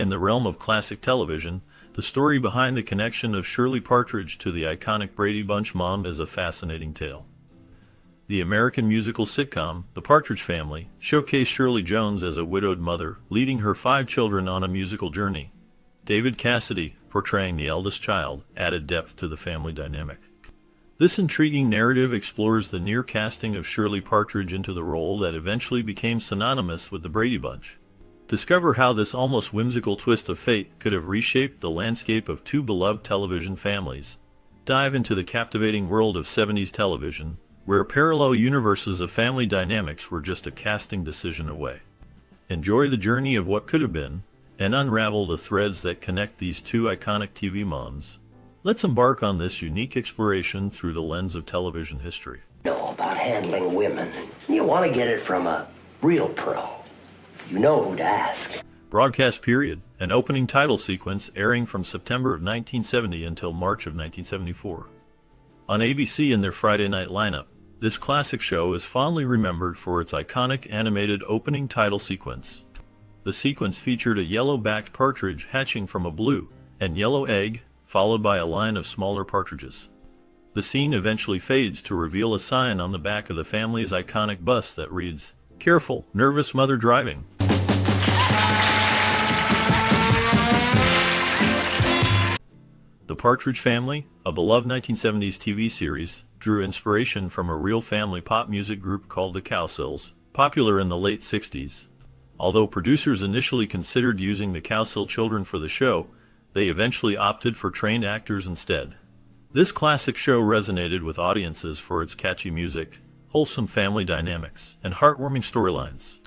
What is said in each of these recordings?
In the realm of classic television, the story behind the connection of Shirley Partridge to the iconic Brady Bunch mom is a fascinating tale. The American musical sitcom, The Partridge Family, showcased Shirley Jones as a widowed mother, leading her 5 children on a musical journey. David Cassidy, portraying the eldest child, added depth to the family dynamic. This intriguing narrative explores the near casting of Shirley Partridge into the role that eventually became synonymous with the Brady Bunch. Discover how this almost whimsical twist of fate could have reshaped the landscape of 2 beloved television families. Dive into the captivating world of 70s television, where parallel universes of family dynamics were just a casting decision away. Enjoy the journey of what could have been, and unravel the threads that connect these 2 iconic TV moms. Let's embark on this unique exploration through the lens of television history. Know about handling women. You want to get it from a real pro. You know who to ask. Broadcast period, an opening title sequence airing from September of 1970 until March of 1974. On ABC in their Friday night lineup, this classic show is fondly remembered for its iconic animated opening title sequence. The sequence featured a yellow-backed partridge hatching from a blue and yellow egg, followed by a line of smaller partridges. The scene eventually fades to reveal a sign on the back of the family's iconic bus that reads, "Careful, nervous mother driving." The Partridge Family, a beloved 1970s TV series, drew inspiration from a real family pop music group called the Cowsills, popular in the late 60s. Although producers initially considered using the Cowsill children for the show, they eventually opted for trained actors instead. This classic show resonated with audiences for its catchy music, wholesome family dynamics, and heartwarming storylines.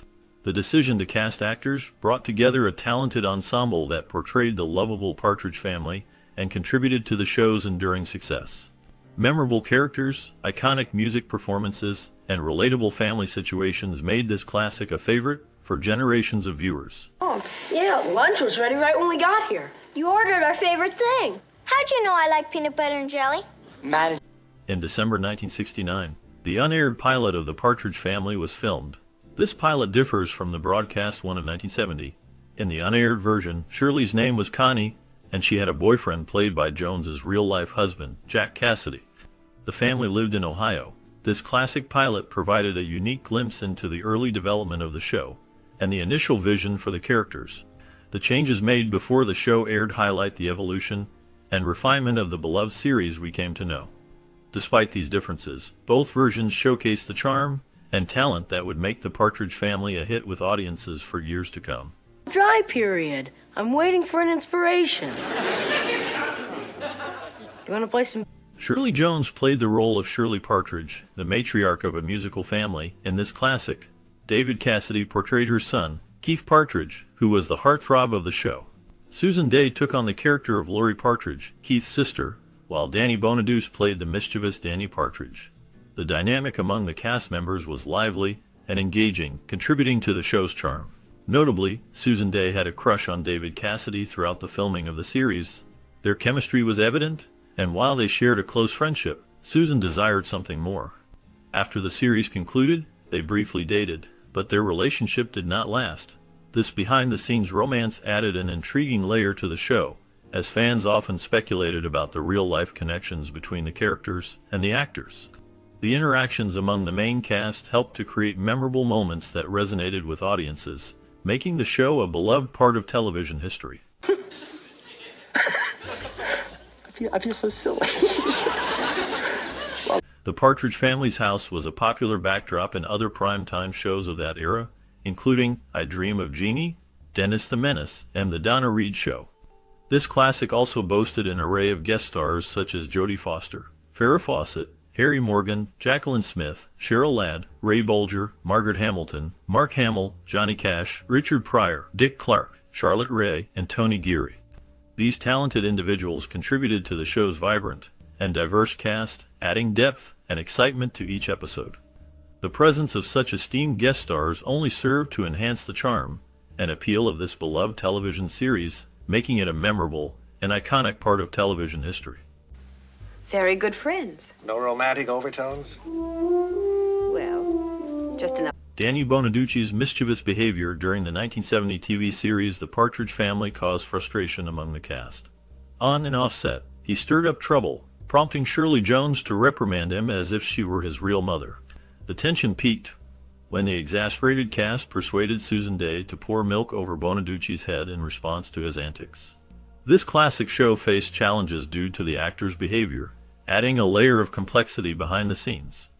The decision to cast actors brought together a talented ensemble that portrayed the lovable Partridge family and contributed to the show's enduring success. Memorable characters, iconic music performances, and relatable family situations made this classic a favorite for generations of viewers. Oh, yeah, lunch was ready right when we got here. You ordered our favorite thing. How'd you know I like peanut butter and jelly? In December 1969, the unaired pilot of The Partridge Family was filmed. This pilot differs from the broadcast one of 1970. In the unaired version, Shirley's name was Connie, and she had a boyfriend played by Jones's real-life husband, Jack Cassidy. The family lived in Ohio. This classic pilot provided a unique glimpse into the early development of the show and the initial vision for the characters. The changes made before the show aired highlight the evolution and refinement of the beloved series we came to know. Despite these differences, both versions showcase the charm and talent that would make The Partridge Family a hit with audiences for years to come. Dry period. I'm waiting for an inspiration. You want to play some? Shirley Jones played the role of Shirley Partridge, the matriarch of a musical family, in this classic. David Cassidy portrayed her son, Keith Partridge, who was the heartthrob of the show. Susan Day took on the character of Lori Partridge, Keith's sister, while Danny Bonaduce played the mischievous Danny Partridge. The dynamic among the cast members was lively and engaging, contributing to the show's charm. Notably, Susan Day had a crush on David Cassidy throughout the filming of the series. Their chemistry was evident, and while they shared a close friendship, Susan desired something more. After the series concluded, they briefly dated, but their relationship did not last. This behind-the-scenes romance added an intriguing layer to the show, as fans often speculated about the real-life connections between the characters and the actors. The interactions among the main cast helped to create memorable moments that resonated with audiences, making the show a beloved part of television history. I feel so silly. The Partridge Family's house was a popular backdrop in other primetime shows of that era, including I Dream of Jeannie, Dennis the Menace, and The Donna Reed Show. This classic also boasted an array of guest stars such as Jodie Foster, Farrah Fawcett, Harry Morgan, Jacqueline Smith, Cheryl Ladd, Ray Bolger, Margaret Hamilton, Mark Hamill, Johnny Cash, Richard Pryor, Dick Clark, Charlotte Rae, and Tony Geary. These talented individuals contributed to the show's vibrant and diverse cast, adding depth and excitement to each episode. The presence of such esteemed guest stars only served to enhance the charm and appeal of this beloved television series, making it a memorable and iconic part of television history. Very good friends. No romantic overtones? Well, just enough. Danny Bonaduce's mischievous behavior during the 1970 TV series The Partridge Family caused frustration among the cast. On and off set, he stirred up trouble, prompting Shirley Jones to reprimand him as if she were his real mother. The tension peaked when the exasperated cast persuaded Susan Day to pour milk over Bonaduce's head in response to his antics. This classic show faced challenges due to the actor's behavior, adding a layer of complexity behind the scenes.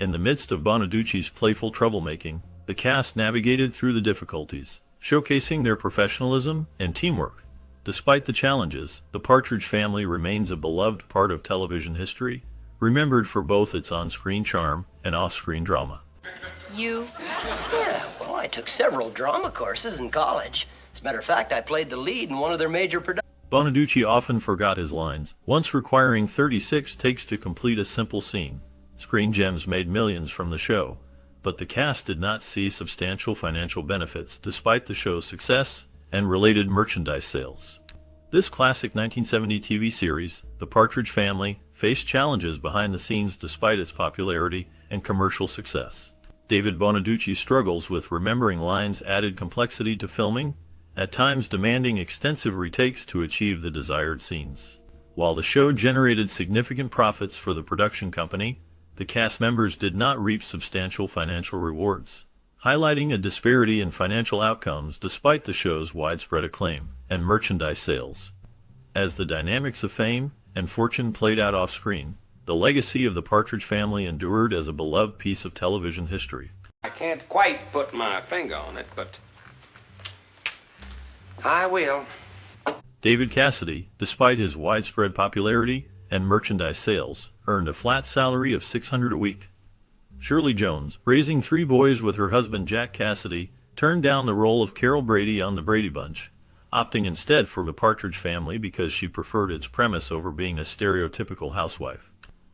In the midst of Bonaduce's playful troublemaking, the cast navigated through the difficulties, showcasing their professionalism and teamwork. Despite the challenges, The Partridge Family remains a beloved part of television history, remembered for both its on-screen charm and off-screen drama. Yeah, well, I took several drama courses in college. As a matter of fact, I played the lead in one of their major productions. Bonaduce often forgot his lines, once requiring 36 takes to complete a simple scene. Screen gems made millions from the show, but the cast did not see substantial financial benefits despite the show's success and related merchandise sales. This classic 1970 TV series, The Partridge Family, faced challenges behind the scenes despite its popularity and commercial success. David Bonaduce's struggles with remembering lines added complexity to filming, at times demanding extensive retakes to achieve the desired scenes. While the show generated significant profits for the production company, the cast members did not reap substantial financial rewards, highlighting a disparity in financial outcomes despite the show's widespread acclaim and merchandise sales. As the dynamics of fame and fortune played out off-screen, the legacy of the Partridge Family endured as a beloved piece of television history. I can't quite put my finger on it, but I will. David Cassidy, despite his widespread popularity and merchandise sales, earned a flat salary of $600 a week. Shirley Jones, raising 3 boys with her husband Jack Cassidy, turned down the role of Carol Brady on The Brady Bunch, opting instead for The Partridge Family because she preferred its premise over being a stereotypical housewife.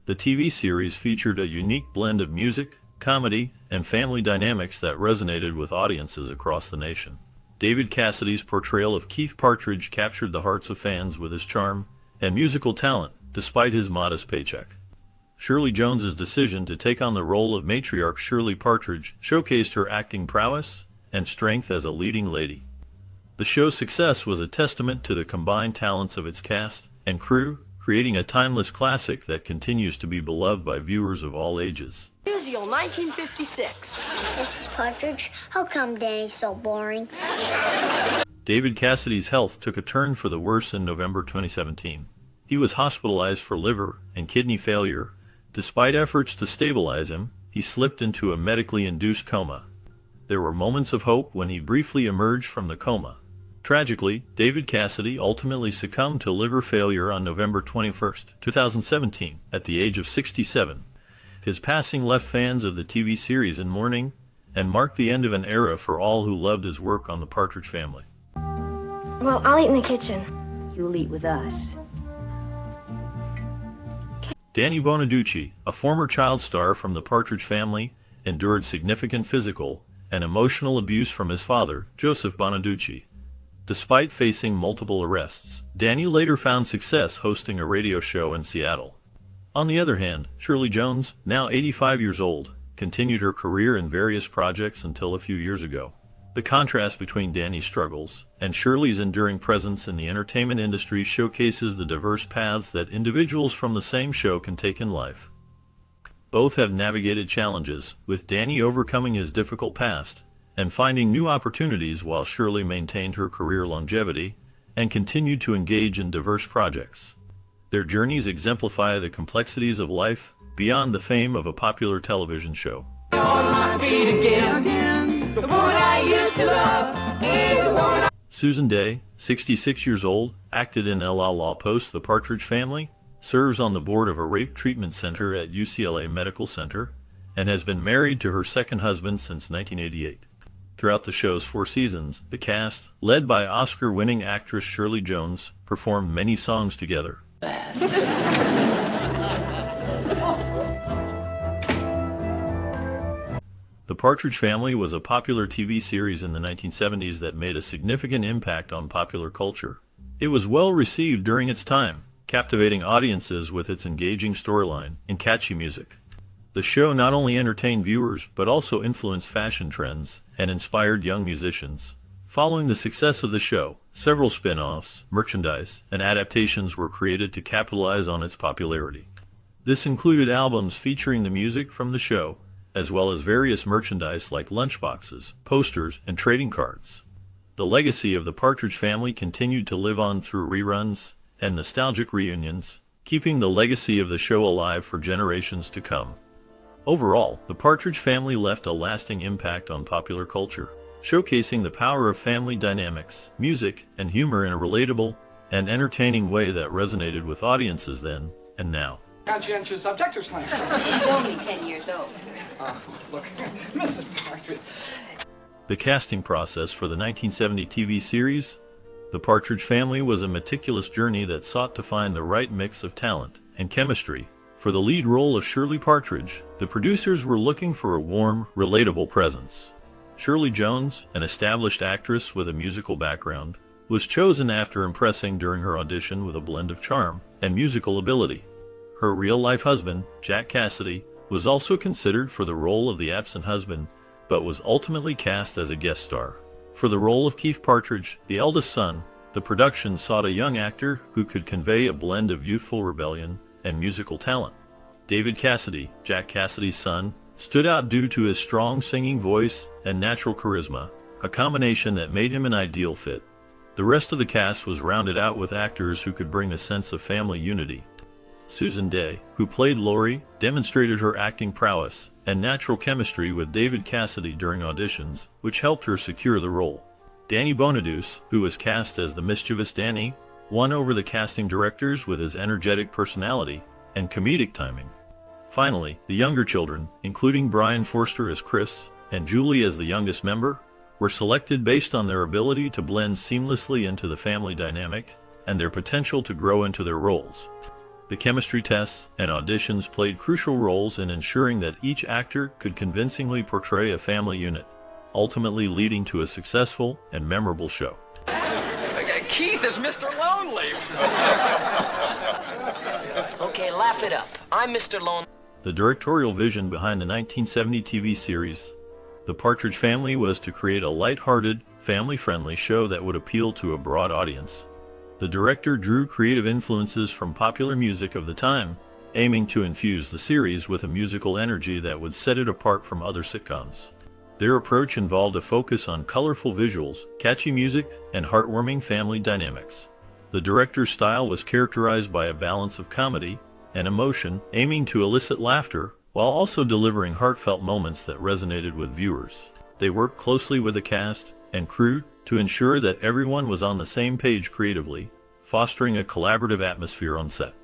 The TV series featured a unique blend of music, comedy, and family dynamics that resonated with audiences across the nation. David Cassidy's portrayal of Keith Partridge captured the hearts of fans with his charm and musical talent, despite his modest paycheck. Shirley Jones's decision to take on the role of matriarch Shirley Partridge showcased her acting prowess and strength as a leading lady. The show's success was a testament to the combined talents of its cast and crew, creating a timeless classic that continues to be beloved by viewers of all ages. Usual 1956. Mrs. Partridge, how come Danny's so boring? David Cassidy's health took a turn for the worse in November 2017. He was hospitalized for liver and kidney failure. Despite efforts to stabilize him, he slipped into a medically induced coma. There were moments of hope when he briefly emerged from the coma. Tragically, David Cassidy ultimately succumbed to liver failure on November 21, 2017, at the age of 67. His passing left fans of the TV series in mourning and marked the end of an era for all who loved his work on The Partridge Family. Well, I'll eat in the kitchen. You'll eat with us. Danny Bonaduce, a former child star from The Partridge Family, endured significant physical and emotional abuse from his father, Joseph Bonaduce. Despite facing multiple arrests, Danny later found success hosting a radio show in Seattle. On the other hand, Shirley Jones, now 85 years old, continued her career in various projects until a few years ago. The contrast between Danny's struggles and Shirley's enduring presence in the entertainment industry showcases the diverse paths that individuals from the same show can take in life. Both have navigated challenges, with Danny overcoming his difficult past and finding new opportunities while Shirley maintained her career longevity and continued to engage in diverse projects. Their journeys exemplify the complexities of life beyond the fame of a popular television show. Susan Day, 66 years old, acted in La La Post The Partridge Family, serves on the board of a rape treatment center at UCLA Medical Center, and has been married to her second husband since 1988. Throughout the show's 4 seasons, the cast, led by Oscar-winning actress Shirley Jones, performed many songs together. The Partridge Family was a popular TV series in the 1970s that made a significant impact on popular culture. It was well received during its time, captivating audiences with its engaging storyline and catchy music. The show not only entertained viewers but also influenced fashion trends and inspired young musicians. Following the success of the show, several spin-offs, merchandise, and adaptations were created to capitalize on its popularity. This included albums featuring the music from the show, as well as various merchandise like lunchboxes, posters, and trading cards. The legacy of the Partridge Family continued to live on through reruns and nostalgic reunions, keeping the legacy of the show alive for generations to come. Overall, the Partridge Family left a lasting impact on popular culture, showcasing the power of family dynamics, music, and humor in a relatable and entertaining way that resonated with audiences then and now. Conscientious objectors claim. He's only 10 years old. Look, Mrs. Partridge. The casting process for the 1970 TV series, The Partridge Family, was a meticulous journey that sought to find the right mix of talent and chemistry. For the lead role of Shirley Partridge, the producers were looking for a warm, relatable presence. Shirley Jones, an established actress with a musical background, was chosen after impressing during her audition with a blend of charm and musical ability. Her real-life husband, Jack Cassidy, was also considered for the role of the absent husband, but was ultimately cast as a guest star. For the role of Keith Partridge, the eldest son, the production sought a young actor who could convey a blend of youthful rebellion and musical talent. David Cassidy, Jack Cassidy's son, stood out due to his strong singing voice and natural charisma, a combination that made him an ideal fit. The rest of the cast was rounded out with actors who could bring a sense of family unity. Susan Day, who played Lori, demonstrated her acting prowess and natural chemistry with David Cassidy during auditions, which helped her secure the role. Danny Bonaduce, who was cast as the mischievous Danny, won over the casting directors with his energetic personality and comedic timing. Finally, the younger children, including Brian Forster as Chris and Julie as the youngest member, were selected based on their ability to blend seamlessly into the family dynamic and their potential to grow into their roles. The chemistry tests and auditions played crucial roles in ensuring that each actor could convincingly portray a family unit, ultimately leading to a successful and memorable show. Keith is Mr. Lonely. Okay, laugh it up. I'm Mr. Lonely. The directorial vision behind the 1970 TV series, The Partridge Family, was to create a light-hearted, family-friendly show that would appeal to a broad audience. The director drew creative influences from popular music of the time, aiming to infuse the series with a musical energy that would set it apart from other sitcoms. Their approach involved a focus on colorful visuals, catchy music, and heartwarming family dynamics. The director's style was characterized by a balance of comedy and emotion, aiming to elicit laughter while also delivering heartfelt moments that resonated with viewers. They worked closely with the cast and crew to ensure that everyone was on the same page creatively, fostering a collaborative atmosphere on set.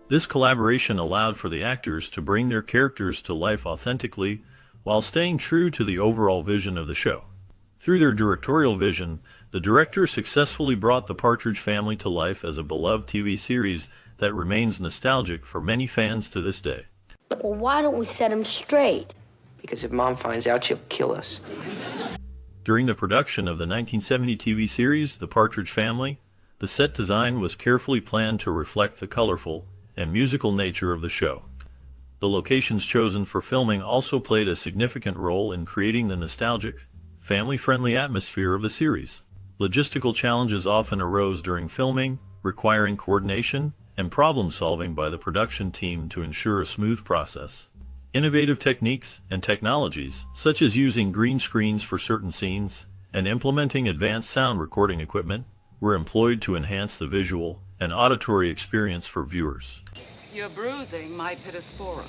This collaboration allowed for the actors to bring their characters to life authentically while staying true to the overall vision of the show. Through their directorial vision, the director successfully brought The Partridge Family to life as a beloved TV series that remains nostalgic for many fans to this day. Well, why don't we set him straight? Because if Mom finds out, she'll kill us. During the production of the 1970 TV series, The Partridge Family, the set design was carefully planned to reflect the colorful and musical nature of the show. The locations chosen for filming also played a significant role in creating the nostalgic, family-friendly atmosphere of the series. Logistical challenges often arose during filming, requiring coordination and problem-solving by the production team to ensure a smooth process. Innovative techniques and technologies, such as using green screens for certain scenes and implementing advanced sound recording equipment, were employed to enhance the visual and auditory experience for viewers. You're bruising my pittosporum.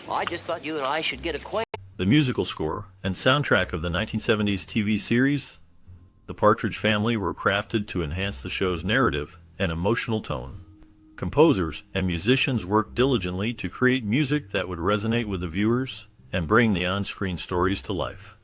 Well, I just thought you and I should get acquainted. The musical score and soundtrack of the 1970s TV series, The Partridge Family, were crafted to enhance the show's narrative and emotional tone. Composers and musicians worked diligently to create music that would resonate with the viewers and bring the on-screen stories to life.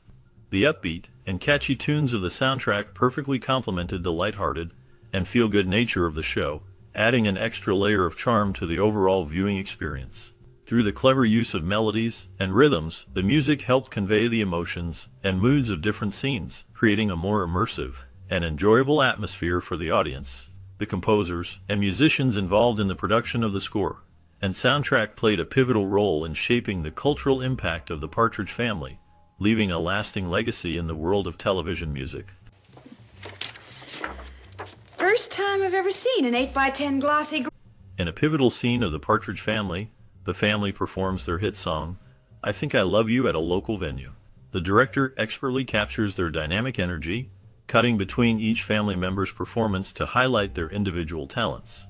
The upbeat and catchy tunes of the soundtrack perfectly complemented the lighthearted and feel-good nature of the show, adding an extra layer of charm to the overall viewing experience. Through the clever use of melodies and rhythms, the music helped convey the emotions and moods of different scenes, creating a more immersive and enjoyable atmosphere for the audience. The composers and musicians involved in the production of the score and soundtrack played a pivotal role in shaping the cultural impact of the Partridge Family, leaving a lasting legacy in the world of television music. First time I've ever seen an 8x10 glossy. In a pivotal scene of the Partridge Family, the family performs their hit song, I Think I Love You, at a local venue. The director expertly captures their dynamic energy, cutting between each family member's performance to highlight their individual talents.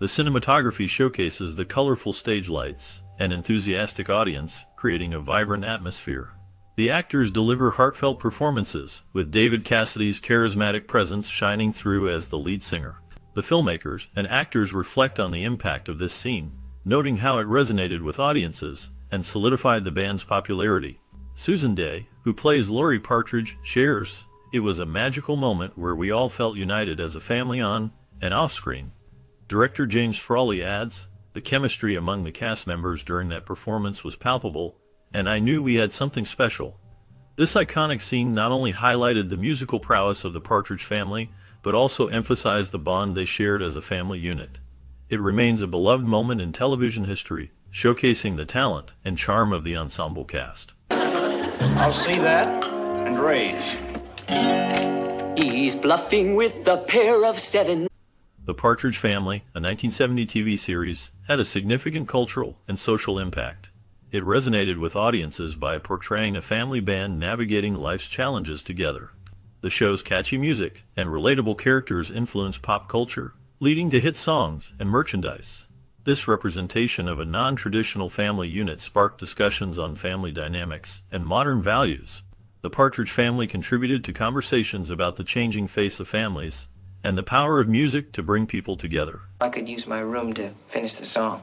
The cinematography showcases the colorful stage lights and enthusiastic audience, creating a vibrant atmosphere. The actors deliver heartfelt performances, with David Cassidy's charismatic presence shining through as the lead singer. The filmmakers and actors reflect on the impact of this scene, noting how it resonated with audiences and solidified the band's popularity. Susan Day, who plays Laurie Partridge, shares, "It was a magical moment where we all felt united as a family on and off screen." Director James Frawley adds, "The chemistry among the cast members during that performance was palpable, and I knew we had something special." This iconic scene not only highlighted the musical prowess of the Partridge Family, but also emphasized the bond they shared as a family unit. It remains a beloved moment in television history, showcasing the talent and charm of the ensemble cast. I'll see that and raise. He's bluffing with a pair of 7. The Partridge Family, a 1970 TV series, had a significant cultural and social impact. It resonated with audiences by portraying a family band navigating life's challenges together. The show's catchy music and relatable characters influenced pop culture, leading to hit songs and merchandise. This representation of a non-traditional family unit sparked discussions on family dynamics and modern values. The Partridge Family contributed to conversations about the changing face of families and the power of music to bring people together. I could use my room to finish the song.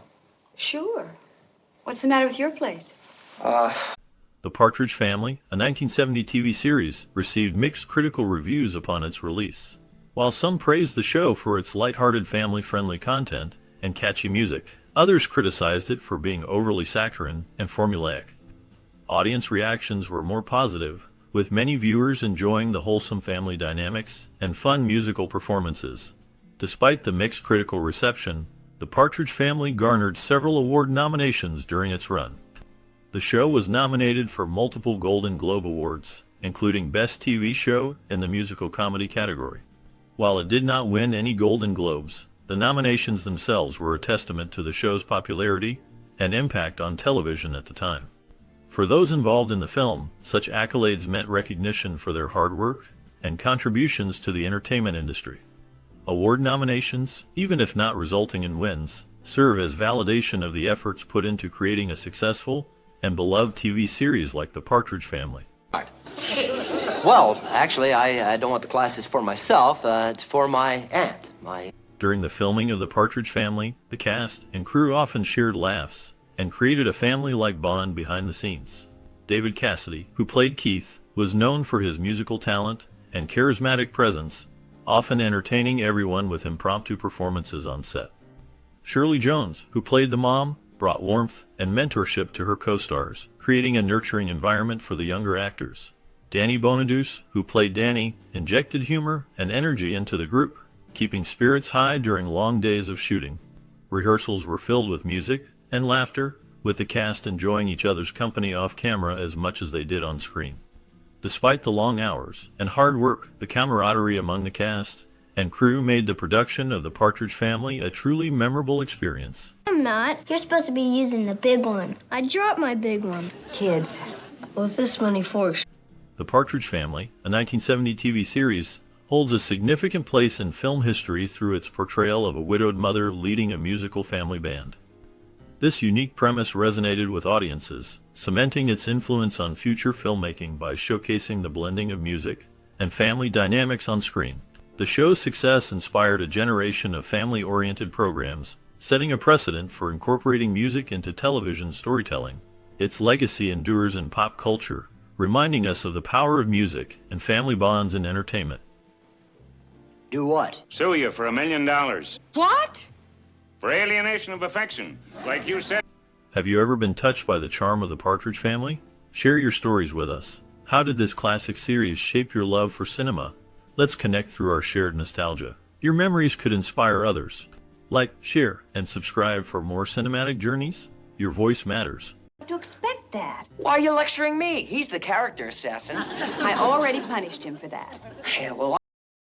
Sure. What's the matter with your place? The Partridge Family, a 1970 TV series, received mixed critical reviews upon its release. While some praised the show for its lighthearted family-friendly content and catchy music, others criticized it for being overly saccharine and formulaic. Audience reactions were more positive, with many viewers enjoying the wholesome family dynamics and fun musical performances. Despite the mixed critical reception, the Partridge Family garnered several award nominations during its run. The show was nominated for multiple Golden Globe Awards, including Best TV Show in the musical comedy category. While it did not win any Golden Globes, the nominations themselves were a testament to the show's popularity and impact on television at the time. For those involved in the film, such accolades meant recognition for their hard work and contributions to the entertainment industry. Award nominations, even if not resulting in wins, serve as validation of the efforts put into creating a successful and beloved TV series like The Partridge Family. Well, actually, I don't want the classes for myself. It's for my aunt. During the filming of The Partridge Family, the cast and crew often shared laughs and created a family-like bond behind the scenes. David Cassidy, who played Keith, was known for his musical talent and charismatic presence, often entertaining everyone with impromptu performances on set. Shirley Jones, who played the mom, brought warmth and mentorship to her co-stars, creating a nurturing environment for the younger actors. Danny Bonaduce, who played Danny, injected humor and energy into the group, keeping spirits high during long days of shooting. Rehearsals were filled with music and laughter, with the cast enjoying each other's company off camera as much as they did on screen. Despite the long hours and hard work, the camaraderie among the cast and crew made the production of The Partridge Family a truly memorable experience. I'm not. You're supposed to be using the big one. I dropped my big one. Kids. With this many forks. The Partridge Family, a 1970 TV series, holds a significant place in film history through its portrayal of a widowed mother leading a musical family band. This unique premise resonated with audiences, cementing its influence on future filmmaking by showcasing the blending of music and family dynamics on screen. The show's success inspired a generation of family-oriented programs, setting a precedent for incorporating music into television storytelling. Its legacy endures in pop culture, reminding us of the power of music and family bonds in entertainment. Do what? Sue you for $1 million. What? For alienation of affection, like you said. Have you ever been touched by the charm of The Partridge Family? Share your stories with us. How did this classic series shape your love for cinema? Let's connect through our shared nostalgia. Your memories could inspire others. Like, share, and subscribe for more cinematic journeys. Your voice matters. To expect that. Why are you lecturing me? He's the character assassin. I already punished him for that. Yeah, well,